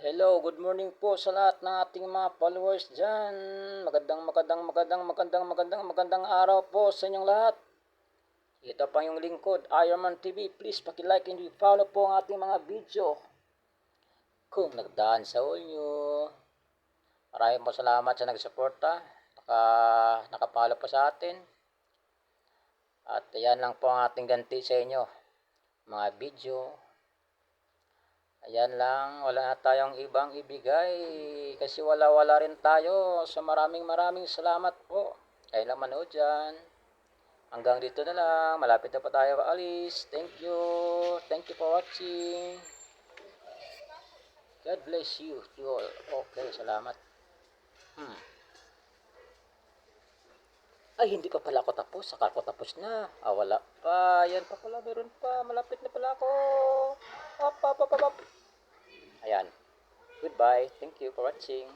Hello, good morning po sa lahat ng ating mga followers dyan. Magandang araw po sa inyong lahat. Ito pa yung lingkod, Ironman TV. Please paki-like and follow po ang ating mga video. Kung nagdaan sa all nyo, maraming po salamat sa nagsuporta. Nakapalo po sa atin. At yan lang po ang ating ganti sa inyo. Mga video. Ayan lang, wala na tayong ibang ibigay kasi wala rin tayo. So maraming salamat po. Kayo lang manood dyan. Hanggang dito na lang, malapit na pa tayo alis. Thank you. Thank you for watching. God bless you all. Okay, salamat. Ay, hindi pa pala ako tapos. Akala ko tapos na. Wala pa. Yan pa pala, meron pa. Malapit na pala ako. Up. Ayan. Goodbye. Thank you for watching.